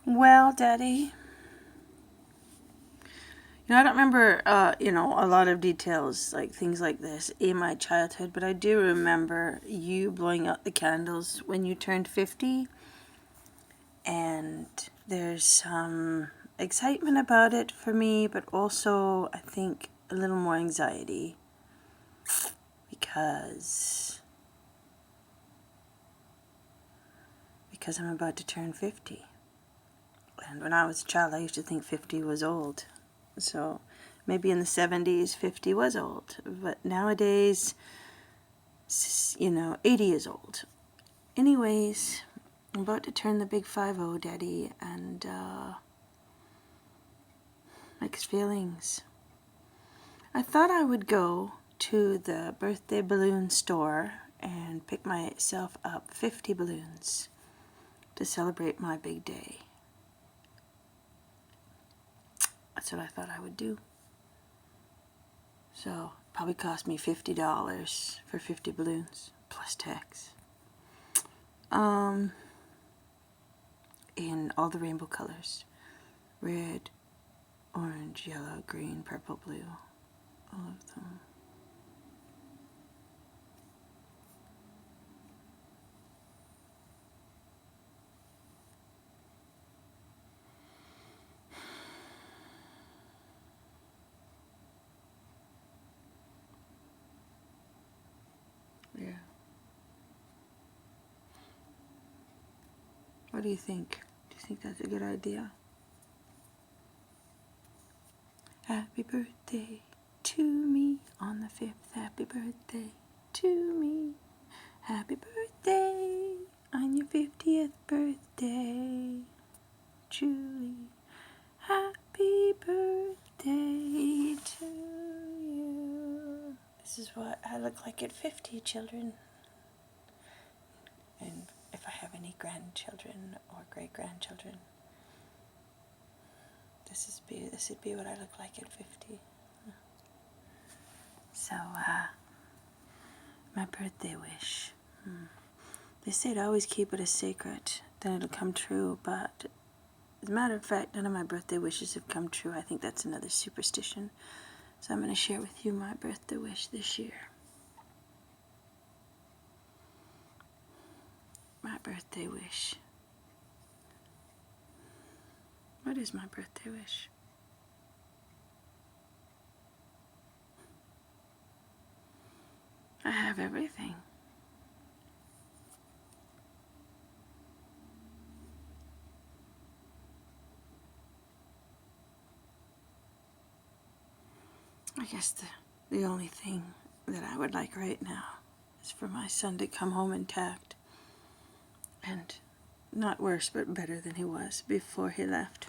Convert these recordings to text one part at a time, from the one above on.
Well, Daddy, I don't remember, a lot of details, like things like this in my childhood, but I do remember you blowing out the candles when you turned 50, and there's some excitement about it for me, but also, I think, a little more anxiety because I'm about to turn 50. And when I was a child, I used to think 50 was old. So maybe in the 70s, 50 was old. But nowadays, 80 is old. Anyways, I'm about to turn the big 50, Daddy, and mixed feelings. I thought I would go to the birthday balloon store and pick myself up 50 balloons to celebrate my big day. That's what I thought I would do. So, probably cost me $50 for 50 balloons, plus tax. In all the rainbow colors. Red, orange, yellow, green, purple, blue. All of them. Yeah. What do you think? Do you think that's a good idea? Happy birthday to me on the 5th. Happy birthday to me. Happy birthday on your 50th birthday, Julie. Happy birthday to you. This is what I look like at 50, children. And if I have any grandchildren or great-grandchildren, this would be what I look like at 50. So, my birthday wish. They say to always keep it a secret, then it'll come true, but as a matter of fact, none of my birthday wishes have come true. I think that's another superstition. So I'm going to share with you my birthday wish this year. My birthday wish. What is my birthday wish? I have everything. I guess the only thing that I would like right now is for my son to come home intact and not worse but better than he was before he left.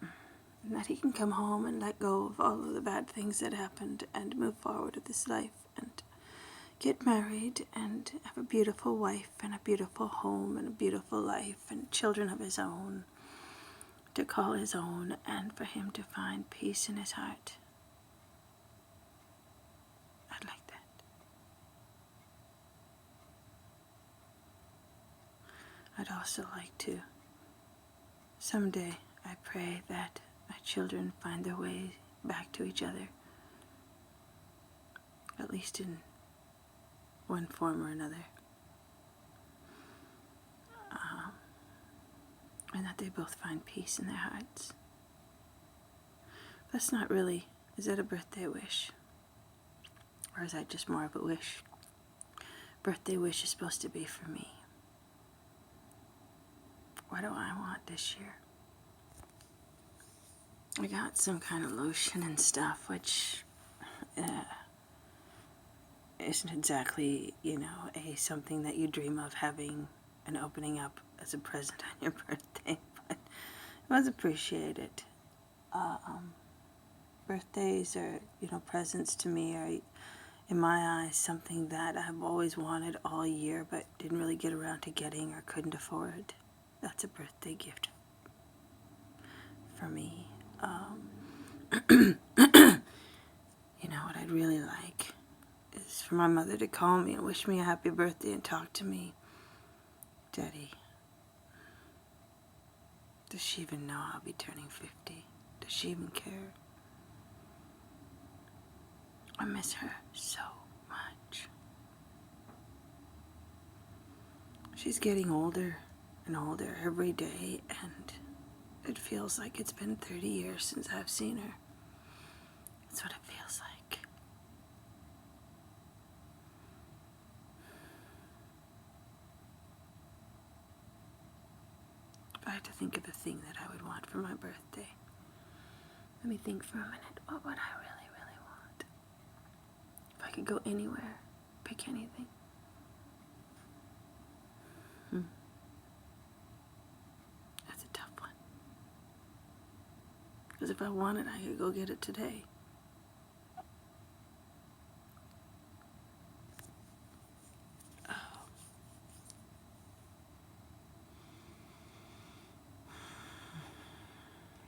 And that he can come home and let go of all of the bad things that happened and move forward with his life and get married and have a beautiful wife and a beautiful home and a beautiful life and children of his own to call his own, and for him to find peace in his heart. I'd like that. I'd also like to, someday, I pray that my children find their way back to each other, at least in one form or another. And that they both find peace in their hearts. That's not really, is that a birthday wish? Or is that just more of a wish? Birthday wish is supposed to be for me. What do I want this year? I got some kind of lotion and stuff, which isn't exactly, something that you dream of having and opening up as a present on your birthday, but it was appreciated. Birthdays are, presents to me are, in my eyes, something that I've always wanted all year but didn't really get around to getting or couldn't afford. That's a birthday gift for me. What I'd really like is for my mother to call me and wish me a happy birthday and talk to me. Daddy, does she even know I'll be turning 50? Does she even care? I miss her so much. She's getting older and older every day, and it feels like it's been 30 years since I've seen her. That's what it feels like. If I had to think of a thing that I would want for my birthday, let me think for a minute. What would I really, really want? If I could go anywhere, pick anything. That's a tough one. Because if I wanted, I could go get it today.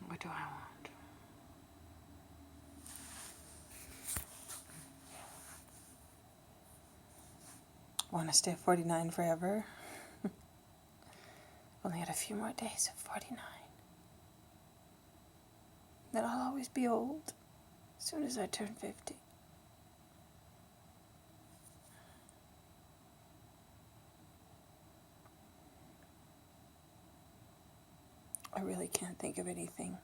What do I want? Want to stay 49 forever? Only had a few more days of 49. Then I'll always be old as soon as I turn 50. I really can't think of anything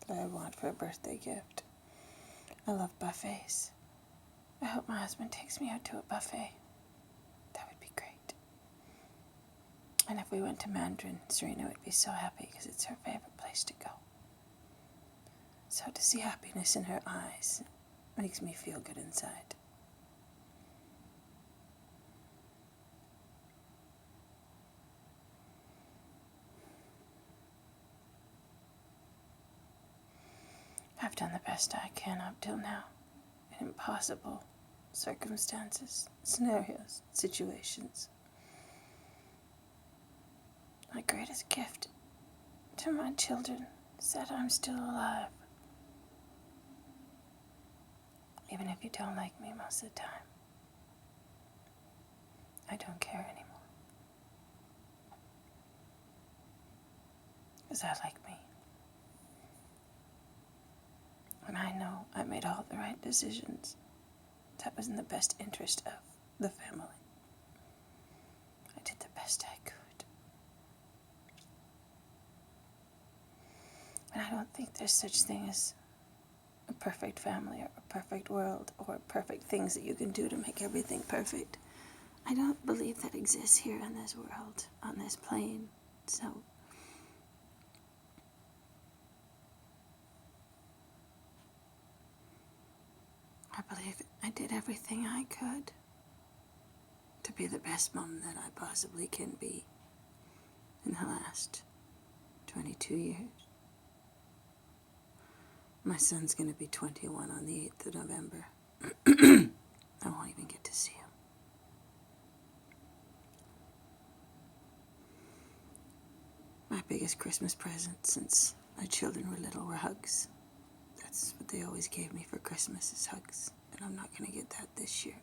that I want for a birthday gift. I love buffets. I hope my husband takes me out to a buffet. That would be great. And if we went to Mandarin, Serena would be so happy because it's her favorite place to go. So to see happiness in her eyes makes me feel good inside. I've done the best I can up till now in impossible circumstances, scenarios, situations. My greatest gift to my children is that I'm still alive. Even if you don't like me most of the time, I don't care anymore. Because I like me. And I know I made all the right decisions. That was in the best interest of the family. I did the best I could. And I don't think there's such thing as a perfect family or a perfect world or perfect things that you can do to make everything perfect. I don't believe that exists here in this world, on this plane. So I believe I did everything I could to be the best mom that I possibly can be in the last 22 years. My son's going to be 21 on the 8th of November. I won't even get to see him. My biggest Christmas present since my children were little were hugs. That's what they always gave me for Christmas, is hugs. And I'm not going to get that this year.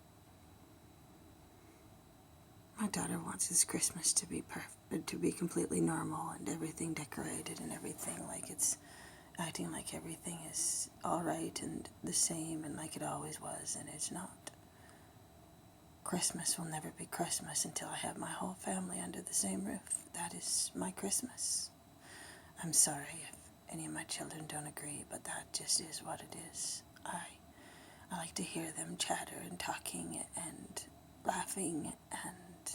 My daughter wants this Christmas to be perfect, to be completely normal and everything decorated and everything like it's acting like everything is all right and the same and like it always was, and it's not. Christmas will never be Christmas until I have my whole family under the same roof. That is my Christmas. I'm sorry if any of my children don't agree, but that just is what it is. I like to hear them chatter and talking and laughing, and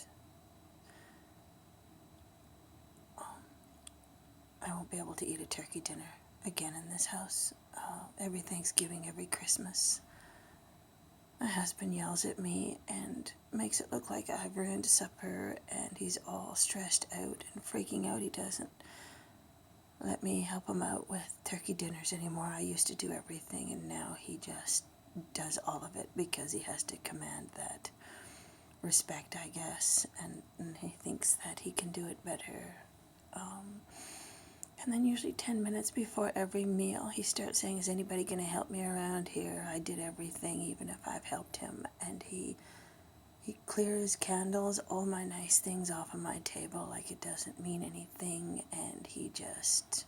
I won't be able to eat a turkey dinner again in this house. Every Thanksgiving, every Christmas, my husband yells at me and makes it look like I've ruined supper, and he's all stressed out and freaking out. He doesn't let me help him out with turkey dinners anymore. I used to do everything, and now he just does all of it because he has to command that respect, I guess, and he thinks that he can do it better And then usually 10 minutes before every meal, he starts saying, is anybody going to help me around here? I did everything, even if I've helped him. And he clears candles, all my nice things off of my table like it doesn't mean anything. And he just,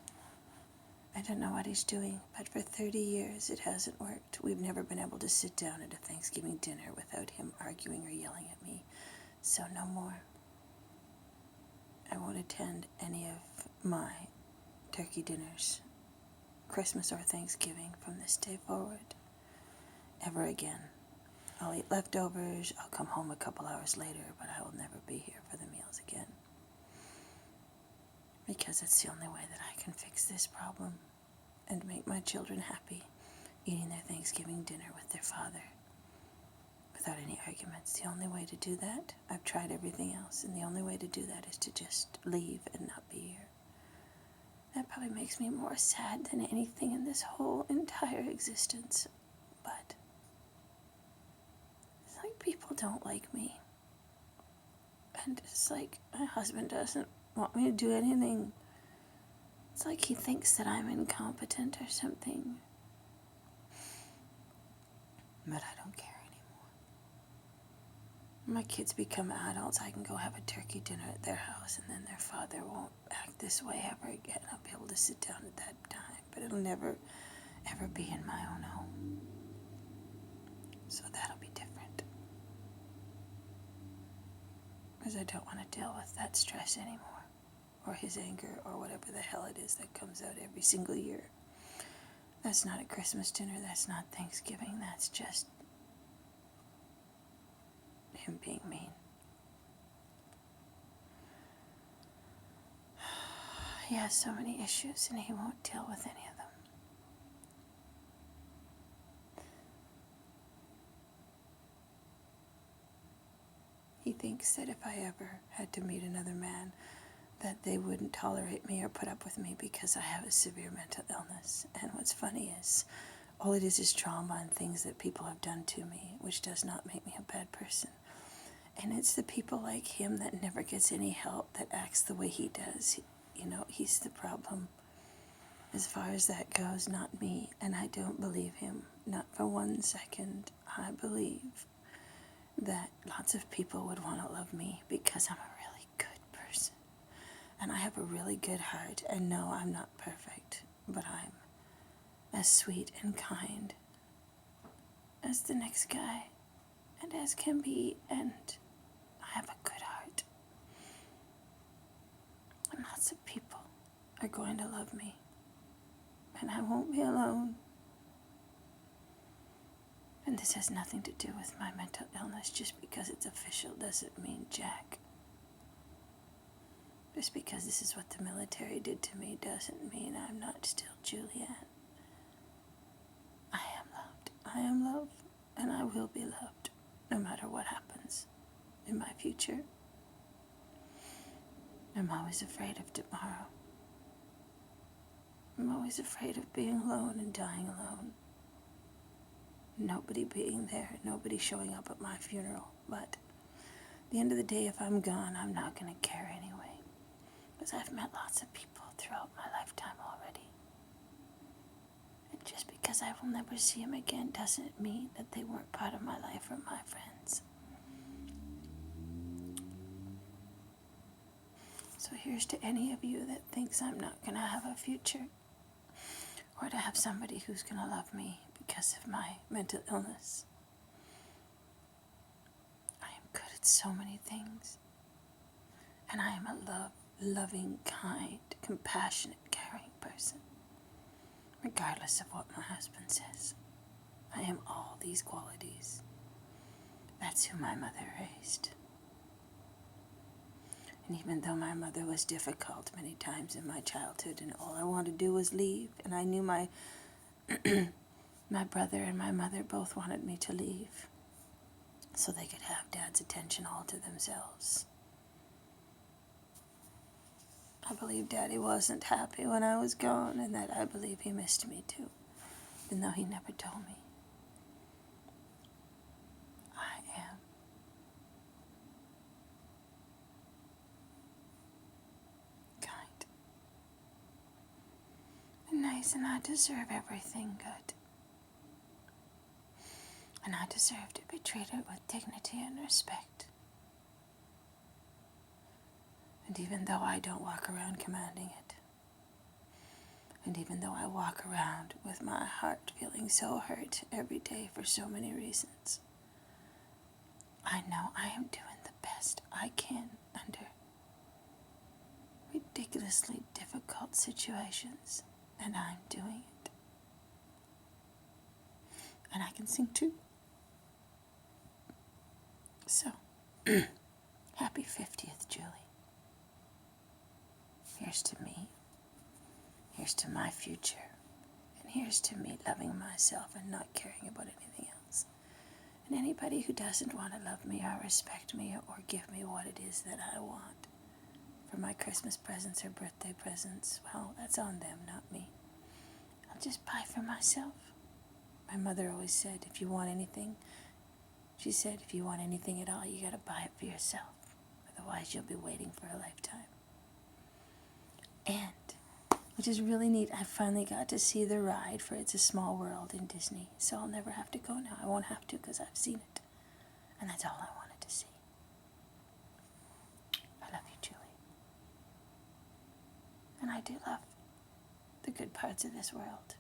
I don't know what he's doing, but for 30 years it hasn't worked. We've never been able to sit down at a Thanksgiving dinner without him arguing or yelling at me. So no more. I won't attend any of my turkey dinners, Christmas or Thanksgiving, from this day forward, ever again. I'll eat leftovers, I'll come home a couple hours later, but I will never be here for the meals again. Because it's the only way that I can fix this problem and make my children happy, eating their Thanksgiving dinner with their father without any arguments. The only way to do that, I've tried everything else, and the only way to do that is to just leave and not be here. That probably makes me more sad than anything in this whole entire existence. But it's like people don't like me. And it's like my husband doesn't want me to do anything. It's like he thinks that I'm incompetent or something. But I don't care anymore. When my kids become adults, I can go have a turkey dinner at their house, and then their father won't act this way ever again. I'll be able to sit down at that time, but it'll never, ever be in my own home. So that'll be different. Because I don't want to deal with that stress anymore, or his anger, or whatever the hell it is that comes out every single year. That's not a Christmas dinner, that's not Thanksgiving, that's just him being mean. He has so many issues and he won't deal with any of them. He thinks that if I ever had to meet another man, that they wouldn't tolerate me or put up with me because I have a severe mental illness. And what's funny is, all it is trauma and things that people have done to me, which does not make me a bad person. And it's the people like him that never gets any help, that acts the way he does. He's the problem. As far as that goes, not me. And I don't believe him, not for 1 second. I believe that lots of people would want to love me because I'm a really good person. And I have a really good heart. And no, I'm not perfect, but I'm as sweet and kind as the next guy, and as can be, and I have a good heart. And lots of people are going to love me, and I won't be alone. And this has nothing to do with my mental illness. Just because it's official doesn't mean jack. Just because this is what the military did to me doesn't mean I'm not still Julianne. I am loved. I am loved, and I will be loved, no matter what happens in my future. I'm always afraid of tomorrow. I'm always afraid of being alone and dying alone. Nobody being there, nobody showing up at my funeral. But at the end of the day, if I'm gone, I'm not going to care anyway. Because I've met lots of people throughout my lifetime already. And just because I will never see them again doesn't mean that they weren't part of my life or my friends. So here's to any of you that thinks I'm not going to have a future, or to have somebody who's going to love me because of my mental illness. I am good at so many things. And I am a loving, kind, compassionate, caring person. Regardless of what my husband says. I am all these qualities. That's who my mother raised. And even though my mother was difficult many times in my childhood, and all I wanted to do was leave, and I knew my my brother and my mother both wanted me to leave so they could have Dad's attention all to themselves. I believe Daddy wasn't happy when I was gone, and that I believe he missed me too, even though he never told me. I am kind. Reason I deserve everything good. And I deserve to be treated with dignity and respect. And even though I don't walk around commanding it, and even though I walk around with my heart feeling so hurt every day for so many reasons, I know I am doing the best I can under ridiculously difficult situations, and I'm doing it. And I can sing too. So, happy 50th, Julie. Here's to me. Here's to my future. And here's to me loving myself and not caring about anything else. And anybody who doesn't want to love me or respect me or give me what it is that I want for my Christmas presents or birthday presents, well, that's on them, not me. I'll just buy for myself. My mother always said, if you want anything, she said, if you want anything at all, you gotta buy it for yourself. Otherwise, you'll be waiting for a lifetime. And, which is really neat, I finally got to see the ride for It's a Small World in Disney. So I'll never have to go now. I won't have to because I've seen it. And that's all I wanted to see. I love you, Julie. And I do love the good parts of this world.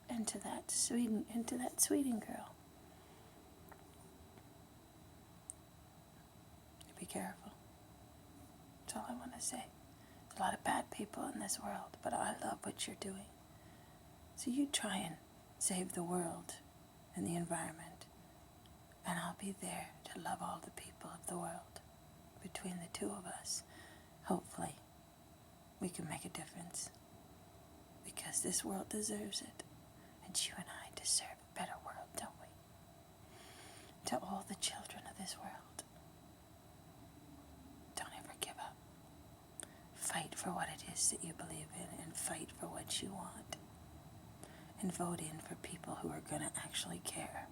And to that Sweden girl. Be careful. That's all I want to say. There's a lot of bad people in this world, but I love what you're doing. So you try and save the world and the environment, and I'll be there to love all the people of the world. Between the two of us, hopefully, we can make a difference. Because this world deserves it, and you and I deserve a better world, don't we? To all the children of this world, don't ever give up. Fight for what it is that you believe in, and fight for what you want. And vote in for people who are going to actually care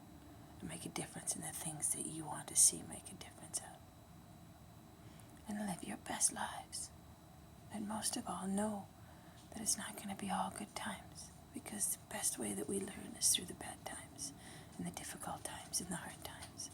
and make a difference in the things that you want to see make a difference of. And live your best lives. And most of all, know that it's not going to be all good times, because the best way that we learn is through the bad times, and the difficult times, and the hard times.